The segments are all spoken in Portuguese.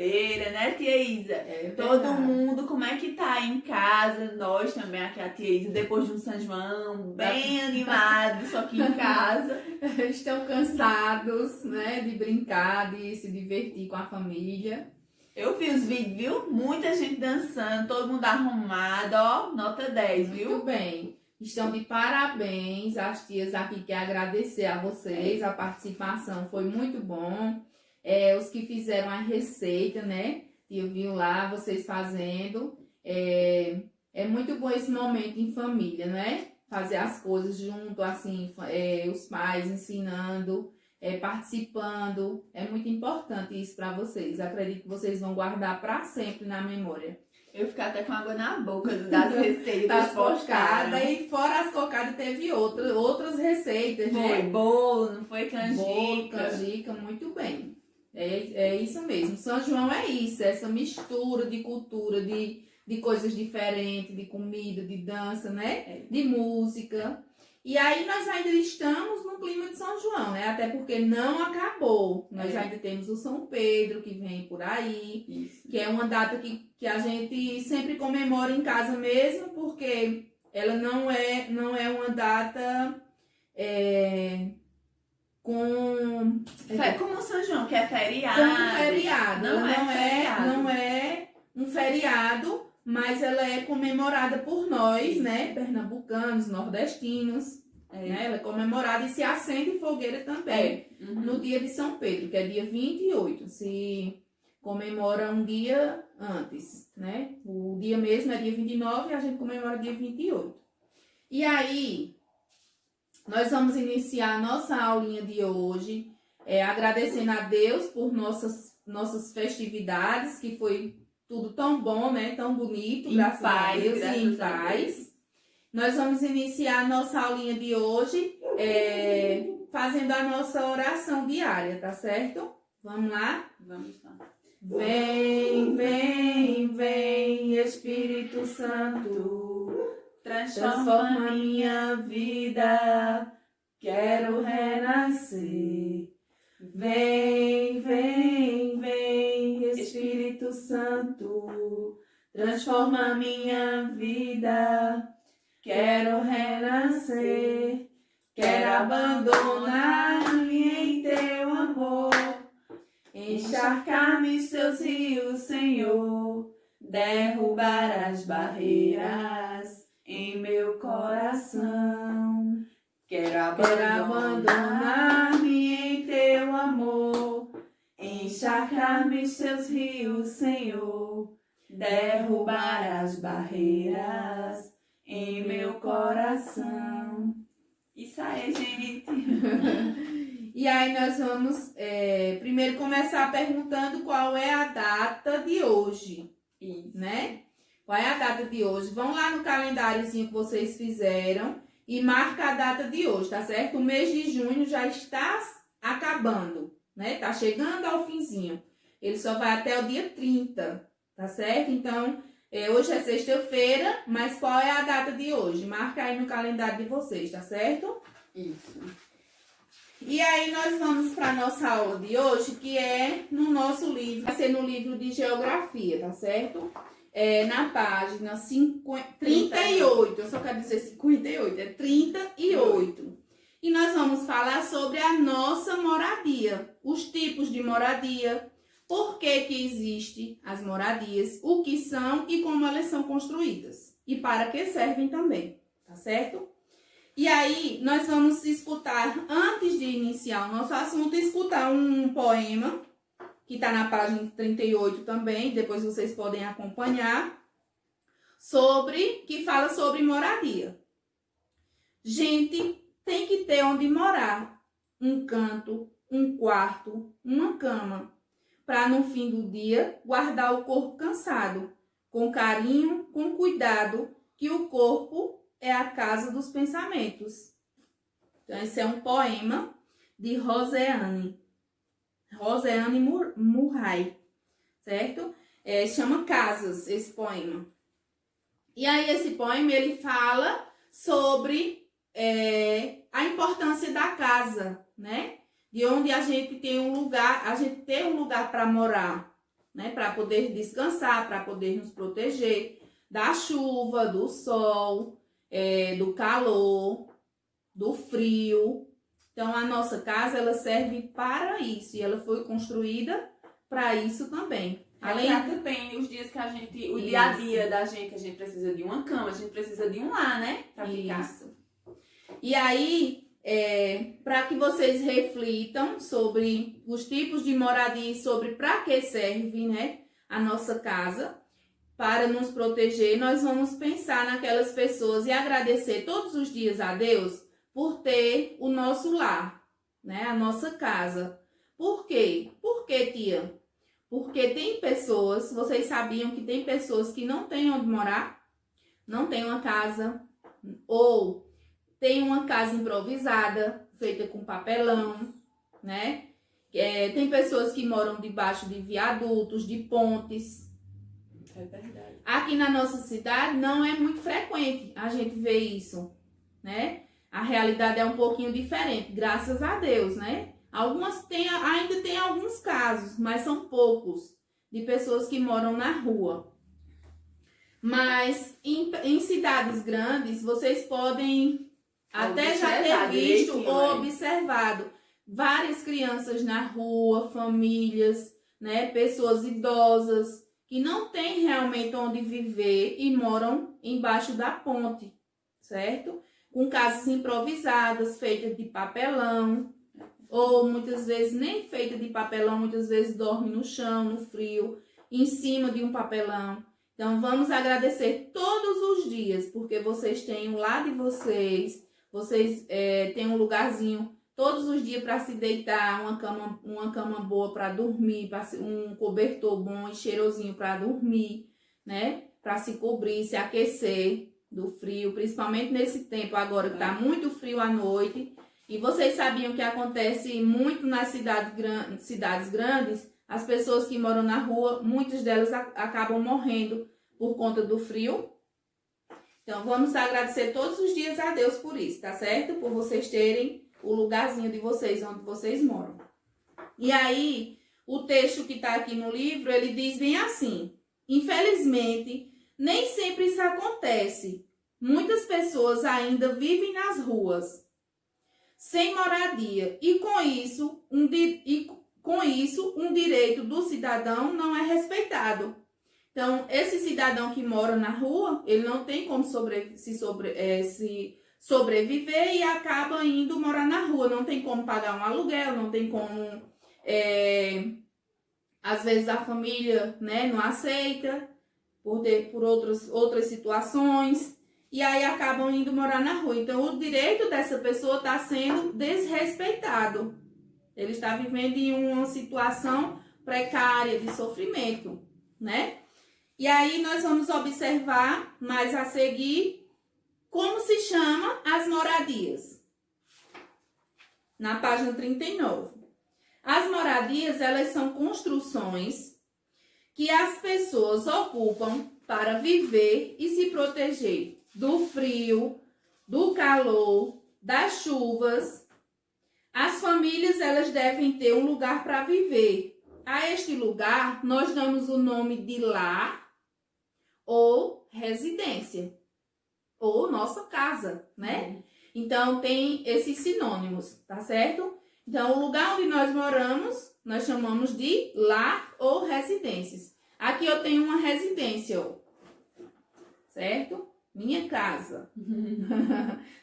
sexta-feira, né, tia Isa? É Todo verdade. mundo, como é que tá em casa? Nós também, aqui a tia Isa, depois de um São João, bem animado, só que em casa. Estão cansados, né, de brincar, de se divertir com a família. Eu vi os vídeos, viu? Muita gente dançando, todo mundo arrumado, ó, nota 10, viu? Muito bem. Estão de parabéns. As tias aqui querem agradecer a vocês. A participação foi muito bom. Os que fizeram a receita, né? Eu vi lá vocês fazendo. É muito bom esse momento em família, né? Fazer as coisas junto, assim, os pais ensinando, participando. É muito importante isso para vocês. Acredito que vocês vão guardar para sempre na memória. Eu ficar até com água na boca das receitas Das postadas. cocadas, e fora as cocadas teve outras receitas, Foi né? bolo, não foi canjica. Bolo, canjica, muito bem. É isso mesmo. São João é isso, essa mistura de cultura, de coisas diferentes, de comida, de dança, né? De música. E aí nós ainda estamos no clima de São João, né? Até porque não acabou. Nós ainda temos o São Pedro que vem por aí. Isso. Que é uma data que a gente sempre comemora em casa mesmo, porque ela não é uma data com... Como o São João, que é feriado. Como feriado. Não Ela é feriado. Não é um feriado, mas ela é comemorada por nós, né? Pernambucanos, nordestinos. Né? Ela é comemorada e se acende fogueira também. No dia de São Pedro, que é dia 28. Se comemora um dia antes, né? O dia mesmo é dia 29 e a gente comemora dia 28. E aí, nós vamos iniciar a nossa aulinha de hoje, agradecendo a Deus por nossas festividades, que foi tudo tão bom, né? Tão bonito, graças a Deus, e em paz. Nós vamos iniciar a nossa aulinha de hoje fazendo a nossa oração diária, tá certo? Vamos lá? Vamos lá. Vem, vem, vem, Espírito Santo, transforma minha vida, quero renascer. Vem, vem, vem, Espírito Santo, transforma minha vida, quero renascer. Quero abandonar-me em teu amor, encharcar-me em seus rios, Senhor, derrubar as barreiras em meu coração. Quero abandonar-me em teu amor, encharcar-me em seus rios, Senhor, derrubar as barreiras em meu coração. Isso aí, gente. E aí nós vamos primeiro começar perguntando qual é a data de hoje, né? Qual é a data de hoje? Vão lá no calendáriozinho que vocês fizeram e marca a data de hoje, tá certo? O mês de junho já está acabando, né? Tá chegando ao finzinho. Ele só vai até o dia 30, tá certo? Então, hoje é sexta-feira, mas qual é a data de hoje? Marca aí no calendário de vocês, tá certo? Isso. E aí nós vamos para a nossa aula de hoje, que é no nosso livro, vai ser no livro de geografia, tá certo? Na página 38, eu só quero dizer 58, é 38. E nós vamos falar sobre a nossa moradia, os tipos de moradia, por que existem as moradias, o que são e como elas são construídas. E para que servem também, tá certo? E aí, nós vamos escutar, antes de iniciar o nosso assunto, escutar um poema, que está na página 38 também, depois vocês podem acompanhar, que fala sobre moradia. Gente, tem que ter onde morar, um canto, um quarto, uma cama, para no fim do dia guardar o corpo cansado, com carinho, com cuidado, que o corpo é a casa dos pensamentos. Então, esse é um poema de Roseane Murray, certo? Chama Casas, esse poema. E aí, esse poema, ele fala sobre a importância da casa, né? De onde a gente tem um lugar, para morar. né? Para poder descansar, para poder nos proteger da chuva, do sol, do calor, do frio. Então, a nossa casa, ela serve para isso e ela foi construída para isso também. Além também os dias que a gente, o dia a dia da gente, que a gente precisa de uma cama, a gente precisa de um lar, né? Pra ficar. Isso. E aí, para que vocês reflitam sobre os tipos de moradia e sobre para que serve, né, a nossa casa, para nos proteger, nós vamos pensar naquelas pessoas e agradecer todos os dias a Deus por ter o nosso lar, né, a nossa casa. Por quê? Por quê, tia? Porque tem pessoas, vocês sabiam que tem pessoas que não têm onde morar, não têm uma casa, ou tem uma casa improvisada, feita com papelão, né? Tem pessoas que moram debaixo de viadutos, de pontes. É verdade. Aqui na nossa cidade não é muito frequente a gente ver isso, né? A realidade é um pouquinho diferente, graças a Deus, né? Ainda tem alguns casos, mas são poucos, de pessoas que moram na rua. Mas em cidades grandes, vocês podem até já ter visto ou observado várias crianças na rua, famílias, né, pessoas idosas que não têm realmente onde viver e moram embaixo da ponte, certo? Com casas improvisadas, feitas de papelão, ou muitas vezes nem feita de papelão, muitas vezes dorme no chão, no frio, em cima de um papelão. Então vamos agradecer todos os dias, porque vocês têm o lar de vocês têm um lugarzinho todos os dias para se deitar, uma cama boa para dormir, um cobertor bom e cheirosinho para dormir, né? Para se cobrir, se aquecer do frio, principalmente nesse tempo agora que está muito frio à noite. E vocês sabiam que acontece muito nas cidades grandes, as pessoas que moram na rua, muitas delas acabam morrendo por conta do frio. Então, vamos agradecer todos os dias a Deus por isso, tá certo? Por vocês terem o lugarzinho de vocês, onde vocês moram. E aí, o texto que está aqui no livro, ele diz bem assim: infelizmente, nem sempre isso acontece. Muitas pessoas ainda vivem nas ruas, sem moradia, e com isso um direito do cidadão não é respeitado. Então, esse cidadão que mora na rua, ele não tem como sobreviver e acaba indo morar na rua. Não tem como pagar um aluguel, não tem como... às vezes a família, né, não aceita por outras situações. E aí acabam indo morar na rua. Então, o direito dessa pessoa está sendo desrespeitado. Ele está vivendo em uma situação precária de sofrimento, né? E aí nós vamos observar mais a seguir como se chama as moradias. Na página 39. As moradias, elas são construções que as pessoas ocupam para viver e se proteger do frio, do calor, das chuvas. As famílias, elas devem ter um lugar para viver. A este lugar, nós damos o nome de lar ou residência, ou nossa casa, né? Então, tem esses sinônimos, tá certo? Então, o lugar onde nós moramos, nós chamamos de lar ou residências. Aqui eu tenho uma residência, ó, certo? Minha casa.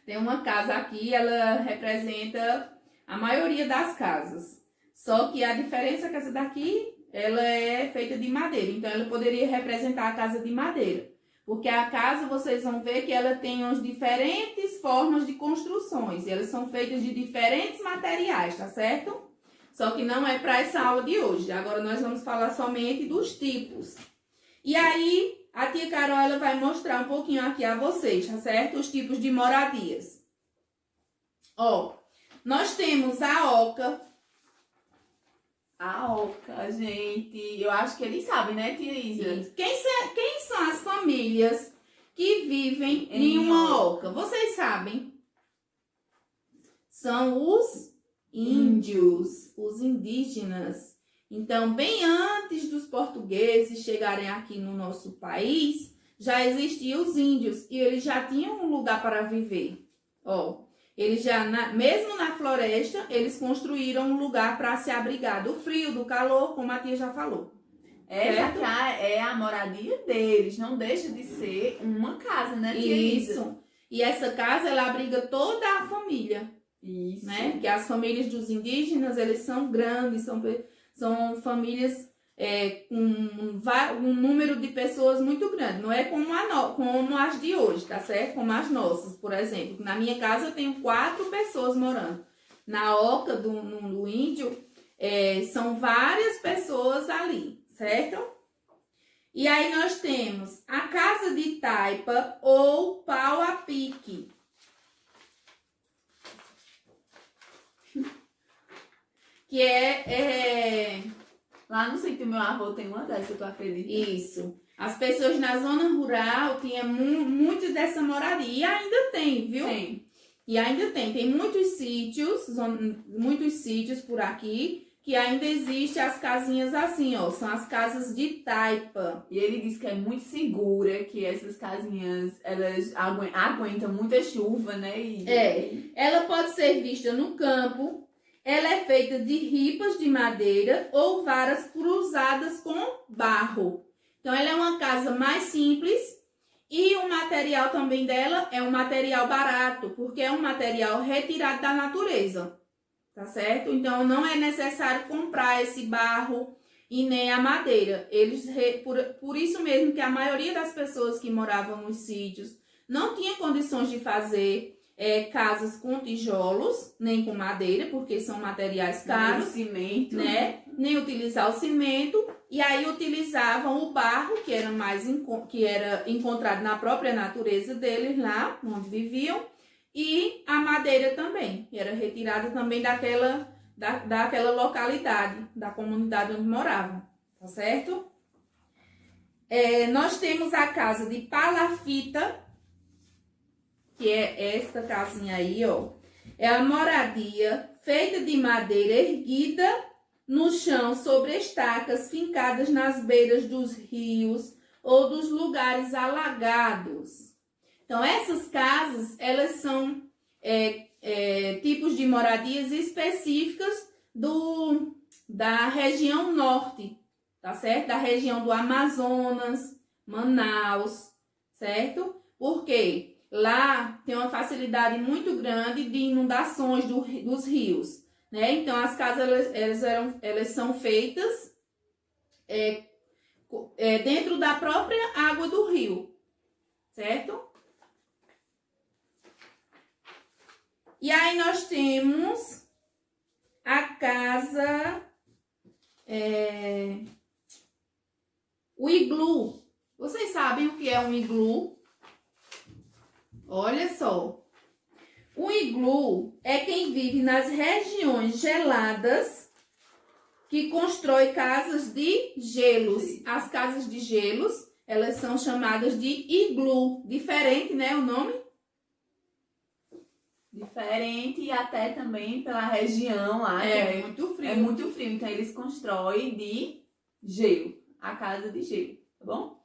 Tem uma casa aqui, ela representa a maioria das casas. Só que a diferença é que essa daqui, ela é feita de madeira. Então, ela poderia representar a casa de madeira. Porque a casa, vocês vão ver que ela tem umas diferentes formas de construções. E elas são feitas de diferentes materiais, tá certo? Só que não é para essa aula de hoje. Agora, nós vamos falar somente dos tipos. E aí, a tia Carol, ela vai mostrar um pouquinho aqui a vocês, tá certo? Os tipos de moradias. Ó, nós temos a oca. A oca, gente. Eu acho que eles sabem, né, tia Isa? Quem são as famílias que vivem em uma oca? Vocês sabem? São os índios, os indígenas. Então, bem antes dos portugueses chegarem aqui no nosso país, já existiam os índios e eles já tinham um lugar para viver. Ó, eles já, mesmo na floresta, eles construíram um lugar para se abrigar do frio, do calor, como a tia já falou. Essa cá é a moradia deles, não deixa de ser uma casa, né, tia Isa? Isso. E essa casa, ela abriga toda a família. Isso. Né? Porque as famílias dos indígenas, eles são grandes, são famílias com um número de pessoas muito grande. Não é como as de hoje, tá certo? Como as nossas, por exemplo. Na minha casa eu tenho 4 pessoas morando. Na oca do índio, são várias pessoas ali, certo? E aí nós temos a casa de taipa ou pau a pique. Que lá no sítio do meu avô tem uma dessa, tu acredita? Isso. As pessoas na zona rural tinham muito dessa moradia. E ainda tem, viu? Tem. E ainda tem. Tem muitos sítios por aqui que ainda existem as casinhas assim, ó. São as casas de taipa. E ele diz que é muito segura, que essas casinhas, elas aguentam muita chuva, né? Ela pode ser vista no campo. Ela é feita de ripas de madeira ou varas cruzadas com barro. Então, ela é uma casa mais simples e o material também dela é um material barato, porque é um material retirado da natureza, tá certo? Então, não é necessário comprar esse barro e nem a madeira. Por isso mesmo que a maioria das pessoas que moravam nos sítios não tinha condições de fazer casas com tijolos, nem com madeira, porque são materiais caros. Nem cimento. Né? Nem utilizar o cimento. E aí utilizavam o barro, que era encontrado na própria natureza deles lá, onde viviam. E a madeira também, que era retirada também daquela localidade, da comunidade onde moravam. Tá certo? Nós temos a casa de palafita, que é esta casinha aí, ó. É a moradia feita de madeira erguida no chão sobre estacas fincadas nas beiras dos rios ou dos lugares alagados. Então, essas casas, elas são tipos de moradias específicas da região norte, tá certo? Da região do Amazonas, Manaus, certo? Por quê? Lá tem uma facilidade muito grande de inundações dos rios, né? Então, as casas elas são feitas dentro da própria água do rio, certo? E aí nós temos a casa, o iglu. Vocês sabem o que é um iglu? Olha só, o iglu é quem vive nas regiões geladas que constrói casas de gelos. As casas de gelos, elas são chamadas de iglu. Diferente, né, o nome? Diferente e até também pela região lá. Muito frio. É muito frio, então eles constroem de gelo, a casa de gelo, tá bom?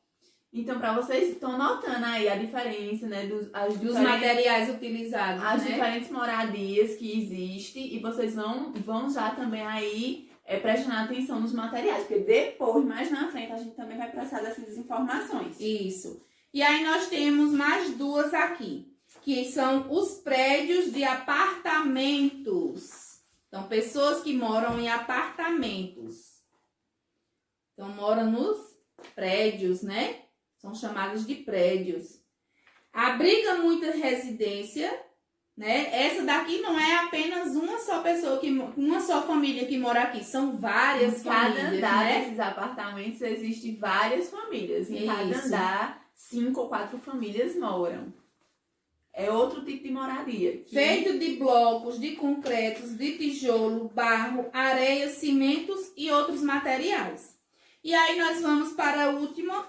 Então, para vocês estão notando aí a diferença, né, dos materiais utilizados, as né? diferentes moradias que existem, e vocês vão já também aí prestando atenção nos materiais, porque depois, mais na frente, a gente também vai precisar dessas informações. Isso. E aí nós temos mais 2 aqui, que são os prédios de apartamentos. Então, pessoas que moram em apartamentos. Então, moram nos prédios, né? São chamados de prédios. Abriga muita residência, né? Essa daqui não é apenas uma só pessoa, uma só família que mora aqui. São várias famílias, cada andar né? desses apartamentos existem várias famílias. Em cada andar, 5 ou 4 famílias moram. É outro tipo de moradia. Feito de blocos, de concretos, de tijolo, barro, areia, cimentos e outros materiais. E aí nós vamos para a última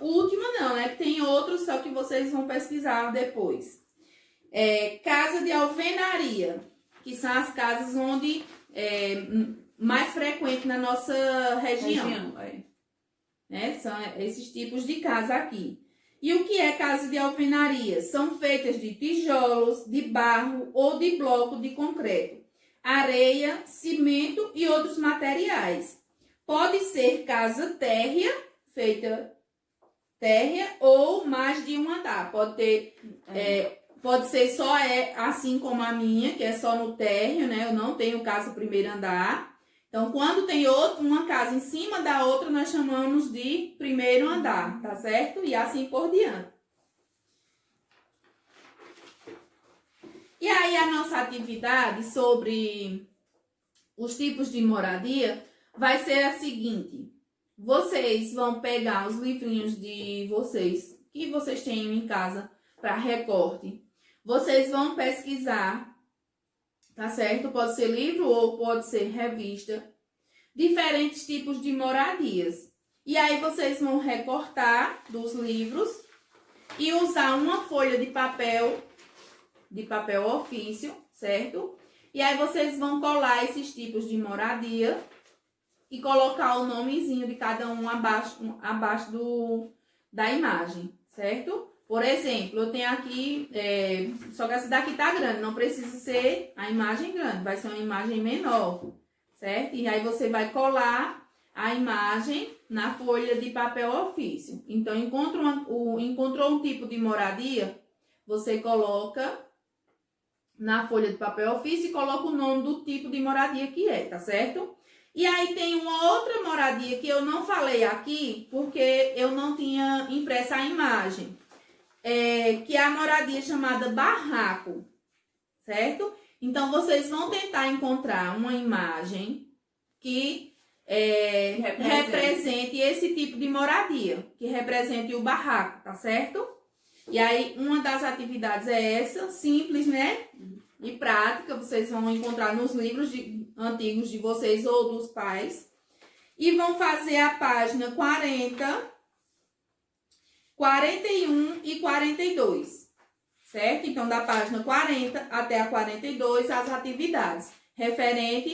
não, né? Tem outros, só que vocês vão pesquisar depois. Casa de alvenaria, que são as casas onde mais frequente na nossa região. É. Né? São esses tipos de casa aqui. E o que é casa de alvenaria? São feitas de tijolos, de barro ou de bloco de concreto, areia, cimento e outros materiais. Pode ser casa térrea, feita térrea, ou mais de um andar. Pode ter, pode ser só assim como a minha, que é só no térreo, né? Eu não tenho casa primeiro andar. Então, quando tem uma casa em cima da outra, nós chamamos de primeiro andar, tá certo? E assim por diante. E aí, a nossa atividade sobre os tipos de moradia vai ser a seguinte. Vocês vão pegar os livrinhos de vocês, que vocês têm em casa para recorte. Vocês vão pesquisar, tá certo? Pode ser livro ou pode ser revista. Diferentes tipos de moradias. E aí vocês vão recortar dos livros e usar uma folha de papel ofício, certo? E aí vocês vão colar esses tipos de moradia e colocar o nomezinho de cada um abaixo da imagem, certo? Por exemplo, eu tenho aqui, só que essa daqui tá grande, não precisa ser a imagem grande, vai ser uma imagem menor, certo? E aí você vai colar a imagem na folha de papel ofício. Então, encontrou um tipo de moradia, você coloca na folha de papel ofício e coloca o nome do tipo de moradia que é, tá certo? E aí tem uma outra moradia que eu não falei aqui, porque eu não tinha impressa a imagem, que é a moradia chamada barraco, certo? Então, vocês vão tentar encontrar uma imagem que represente esse tipo de moradia, que represente o barraco, tá certo? E aí, uma das atividades é essa, simples, né? E prática, vocês vão encontrar nos livros antigos de vocês ou dos pais. E vão fazer a página 40, 41 e 42, certo? Então, da página 40 até a 42, as atividades referente